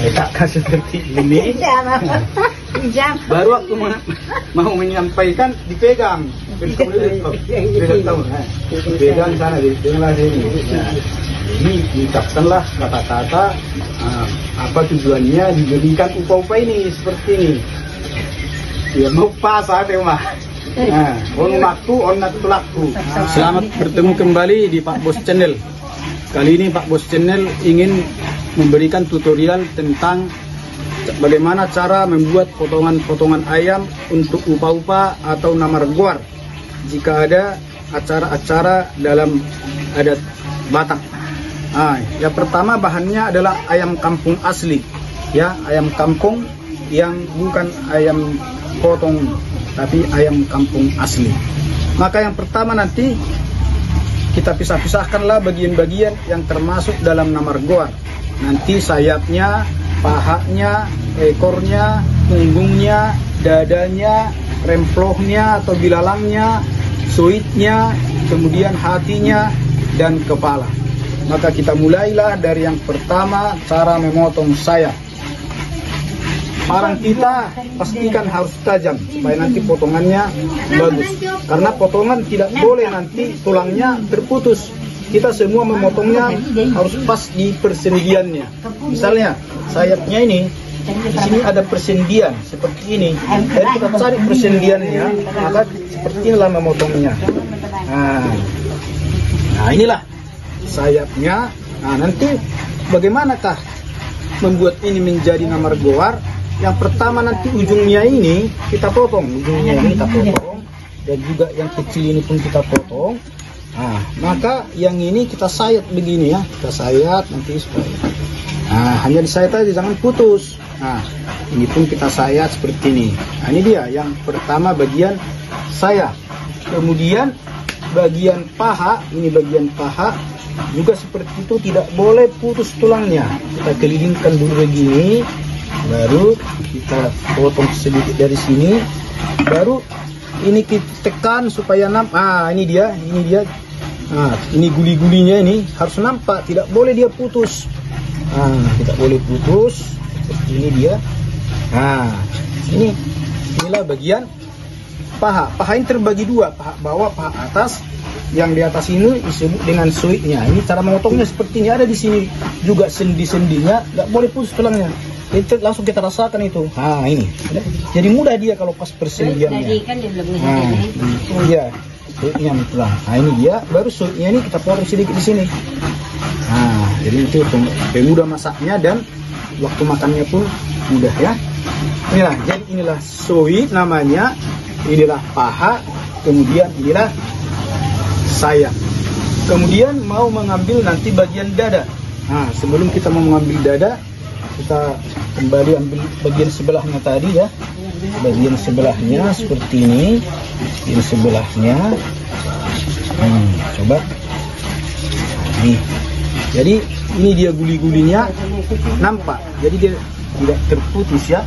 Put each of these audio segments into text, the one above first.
letakkan seperti ini. Baru waktu mau menyampaikan dipegang. Pegang sana di tengah sini. Ini diucapkanlah kata-kata apa tujuannya diberikan upa-upa ini seperti ini. Ya mau pas ada mah. On waktu on laku. Selamat bertemu kembali di Pak Bos Channel. Kali ini Pak Bos Channel ingin memberikan tutorial tentang bagaimana cara membuat potongan-potongan ayam untuk upa-upa atau namarguar jika ada acara-acara dalam adat Batak. Yang pertama bahannya adalah ayam kampung asli, ya, ayam kampung yang bukan ayam potong tapi ayam kampung asli. Maka yang pertama nanti kita pisah-pisahkanlah bagian-bagian yang termasuk dalam namarguar. Nanti sayapnya, pahanya, ekornya, punggungnya, dadanya, remplohnya atau bilalangnya, suitnya, kemudian hatinya, dan kepala. Maka kita mulailah dari yang pertama, cara memotong sayap. Parang kita pastikan harus tajam supaya nanti potongannya bagus. Karena potongan tidak boleh nanti tulangnya terputus. Kita semua memotongnya harus pas di persendiannya. Misalnya sayapnya ini, di sini ada persendian seperti ini. Jadi kita cari persendiannya, maka seperti inilah memotongnya. Nah inilah sayapnya. Nah nanti bagaimanakah membuat ini menjadi namarguar? Yang pertama nanti ujungnya ini kita potong, ujungnya ini kita potong, dan juga yang kecil ini pun kita potong. Nah, maka yang ini kita sayat begini ya, kita sayat nanti supaya. Nah, hanya disayat aja, jangan putus. Nah, ini pun kita sayat seperti ini. Nah, ini dia yang pertama bagian sayap. Kemudian bagian paha, ini bagian paha juga seperti itu, tidak boleh putus tulangnya. Kita kelilingkan dulu begini. Baru kita potong sedikit dari sini, baru ini kita tekan supaya ini dia, ini guli-gulinya ini harus nampak, tidak boleh dia putus. Tidak boleh putus, seperti ini dia. Inilah bagian paha. Paha ini terbagi dua, paha bawah, paha atas. Yang di atas ini disebut dengan suitnya. Ini cara memotongnya seperti ini, ada di sini juga sendi-sendinya, nggak boleh putus tulangnya. Itu langsung kita rasakan itu. Ini. Jadi mudah dia kalau pas persendiannya. Iya, suitnya tulang. Ini dia. Baru suitnya ini kita potong sedikit di sini. Jadi itu mudah masaknya dan waktu makannya pun mudah ya. Inilah. Jadi inilah suit namanya. Inilah paha. Kemudian inilah sayap. Kemudian mau mengambil nanti bagian dada. Sebelum kita mau mengambil dada, kita kembali ambil bagian sebelahnya tadi ya, bagian sebelahnya seperti ini, bagian sebelahnya. Coba nih, jadi ini dia guli-gulinya nampak, jadi dia tidak terputus ya.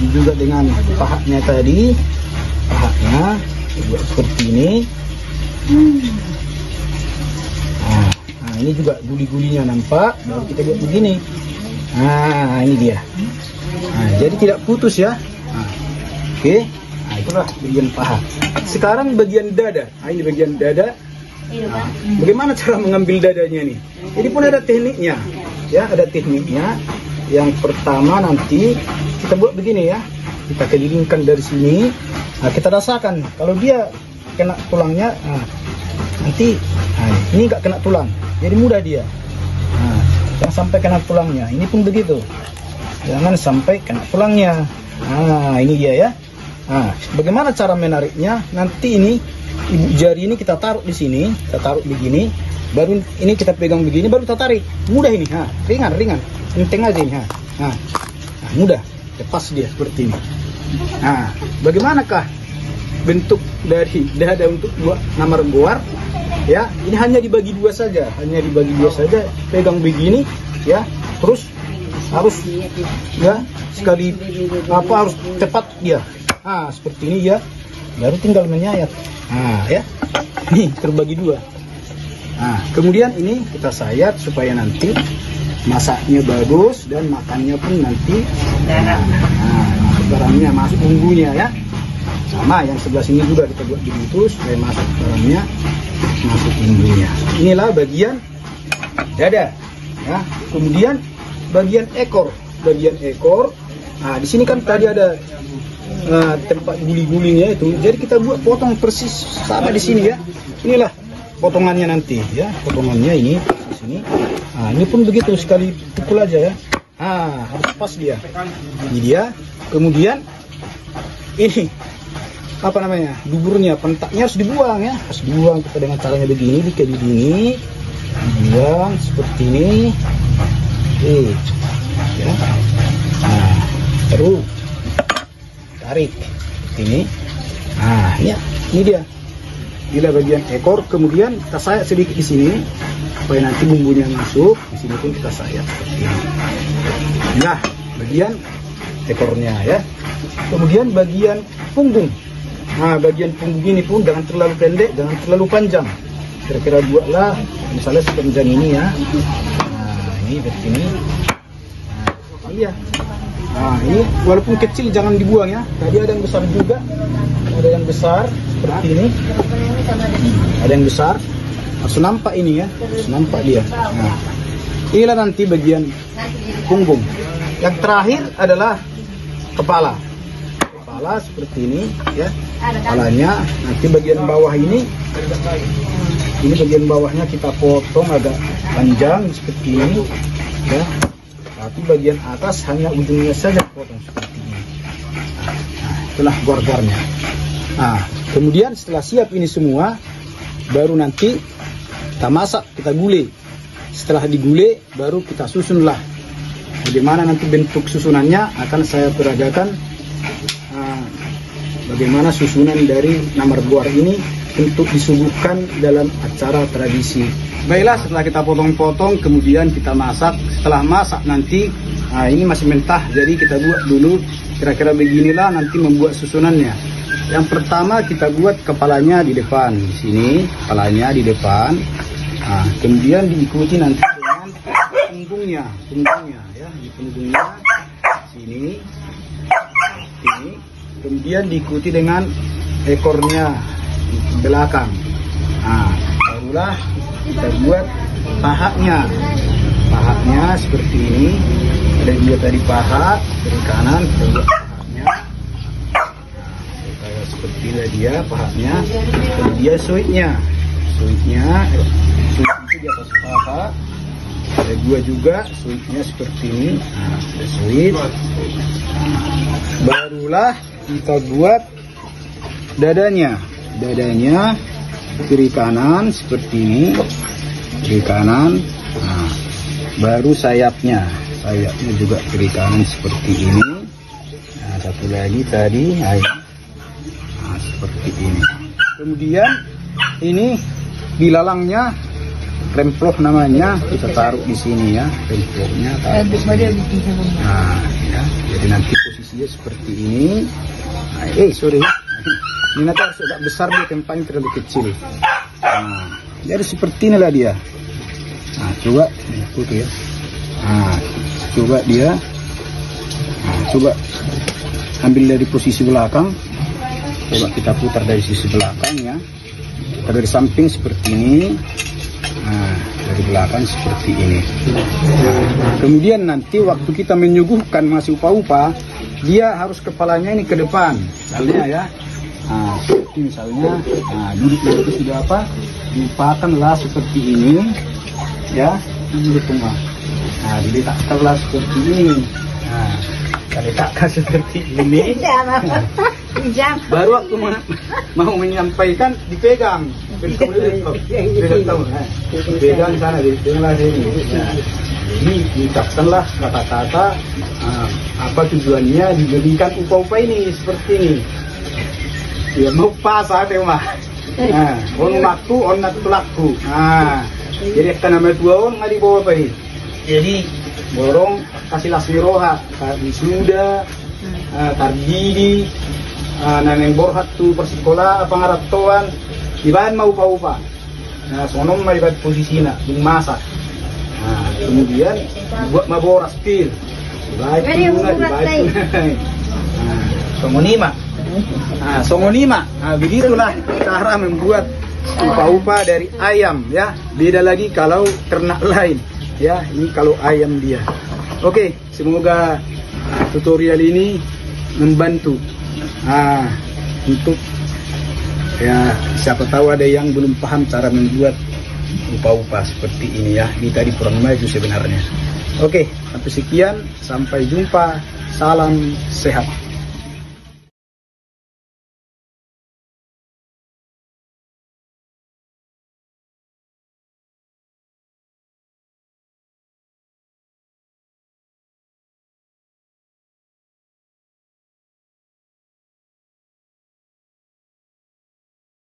Ini juga dengan pahanya tadi, pahanya juga seperti ini. Ini juga guli-gulinya nampak, baru kita lihat begini. Ini dia. Jadi tidak putus ya. Oke. Itulah bagian paha. Sekarang bagian dada. Ini bagian dada. Bagaimana cara mengambil dadanya nih? Jadi pun ada tekniknya. Ya, ada tekniknya. Yang pertama nanti kita buat begini ya. Kita kelilingkan dari sini. Kita rasakan kalau dia kena tulangnya, nanti ini nggak kena tulang. Jadi mudah dia. Jangan sampai kena tulangnya. Ini pun begitu. Jangan sampai kena tulangnya. Ini dia ya. Bagaimana cara menariknya? Nanti ini ibu jari ini kita taruh di sini, kita taruh begini. Baru ini kita pegang begini, baru kita tarik. Mudah ini. Ringan. Enteng aja ini. Mudah. Lepas dia seperti ini. Bagaimanakah bentuk dari dada untuk buat namarguar? Ya, ini hanya dibagi dua saja, pegang begini, ya, terus harus, ya, sekali harus cepat dia, seperti ini ya, baru tinggal menyayat, ya, ini terbagi dua, Nah, kemudian ini kita sayat supaya nanti masaknya bagus dan makannya pun nanti garamnya masuk, bumbunya ya. Sama yang sebelah sini juga kita buat begitu supaya masuk garamnya, masuk bumbunya. Inilah bagian dada ya. Kemudian bagian ekor. Nah, di sini kan tadi ada tempat guli-gulinya itu. Jadi kita buat potong persis sama di sini ya. Inilah potongannya nanti ya. Potongannya ini di sini. Nah, ini pun begitu, sekali pukul aja ya. Ah, harus pas dia. Ini dia. Kemudian ini apa namanya? Duburnya, pentaknya harus dibuang ya. Harus dibuang kita dengan caranya begini, kayak begini. Dibuang seperti ini. Ya. Nah, terus tarik ini. Nah, ya, ini dia. Inilah bagian ekor. Kemudian kita sayat sedikit di sini supaya nanti bumbunya masuk. Di sini pun kita sayat seperti ini. Nah, bagian ekornya ya. Kemudian bagian punggung. Nah, bagian punggung ini pun jangan terlalu pendek, jangan terlalu panjang. Kira-kira buatlah misalnya sepanjang ini ya. Nah, ini seperti ini. Nah, ini ya. Nah, ini walaupun kecil jangan dibuang ya. Tadi ada yang besar juga. Ada yang besar seperti ini. Ada yang besar. Harus nampak ini ya. Harus nampak dia. Nah, inilah nanti bagian punggung. Yang terakhir adalah kepala. Kepala seperti ini ya. Kepalanya nanti bagian bawah ini bagian bawahnya kita potong agak panjang seperti ini ya. Tapi bagian atas hanya ujungnya saja potong seperti ini. Nah, itulah gor-gornya. Nah, kemudian setelah siap ini semua, baru nanti kita masak, kita gulai. Setelah digulai, baru kita susunlah. Bagaimana nanti bentuk susunannya akan saya peragakan. Bagaimana susunan dari namar buar ini untuk disuguhkan dalam acara tradisi. Baiklah, setelah kita potong-potong, kemudian kita masak. Setelah masak nanti, ini masih mentah, jadi kita buat dulu. Kira-kira beginilah nanti membuat susunannya. Yang pertama kita buat kepalanya di depan, di sini kepalanya di depan. Nah, kemudian diikuti nanti dengan punggungnya ya, di punggungnya sini. Kemudian diikuti dengan ekornya di belakang. Nah, barulah kita buat pahanya. Pahanya seperti ini. Ada juga tadi paha dari kanan, kita buat pahanya. Nah, seperti ini dia pahanya. Kemudian suitnya itu di atas paha. Ada dua juga suitnya seperti ini. Nah, ada suit. Barulah kita buat dadanya kiri kanan seperti ini, kiri kanan. Nah, baru sayapnya juga kiri kanan seperti ini. Nah, satu lagi tadi, nah, seperti ini. Kemudian ini bilalangnya, remploh namanya, kita taruh di sini ya, remploknya taruh di sini. Nah, ya, jadi nanti posisinya seperti ini. Nah, sorry, ini nanti harus agak besar, dia tempatnya terlalu kecil. Nah, jadi seperti inilah dia. Nah, coba ya. Nah, coba dia. Nah, coba ambil dari posisi belakang. Coba kita putar dari sisi belakang ya. Kita dari samping seperti ini. Nah, dari belakang seperti ini. Nah, kemudian nanti waktu kita menyuguhkan masih upa-upa, dia harus kepalanya ini ke depan, misalnya ya. Nah, seperti misalnya, nah, duduk sudah apa? Diupakanlah seperti ini, ya, di tengah. Nah, diletakkanlah seperti ini. Nah, kita letakkan seperti ini. Baru waktu mau menyampaikan dipegang. Pegang sana, dipegang sini. Ini diucapkanlah kata-kata apa tujuannya diberikan upa-upa ini seperti ini. Ya mau pas ada mah. Nah, on waktu on natulaku. Nah, jadi kita nama dua on nggak dibawa apa ini. Jadi borong kasih lasmiroha, wisuda, tardidi, naneng borhat tu persikola apa ngaratoan, ibahan mau upa-upa. Nah, sonom melihat posisinya, masak. Nah, kemudian buat maboras pil. Songonima. Nah, songonima. Nah, begitulah cara membuat upa-upa dari ayam ya. Beda lagi kalau ternak lain ya. Ini kalau ayam dia. Oke, semoga tutorial ini membantu. Nah, untuk ya siapa tahu ada yang belum paham cara membuat upa-upa seperti ini ya. Ini tadi kurang maju sebenarnya. Oke, sampai sekian, sampai jumpa. Salam sehat.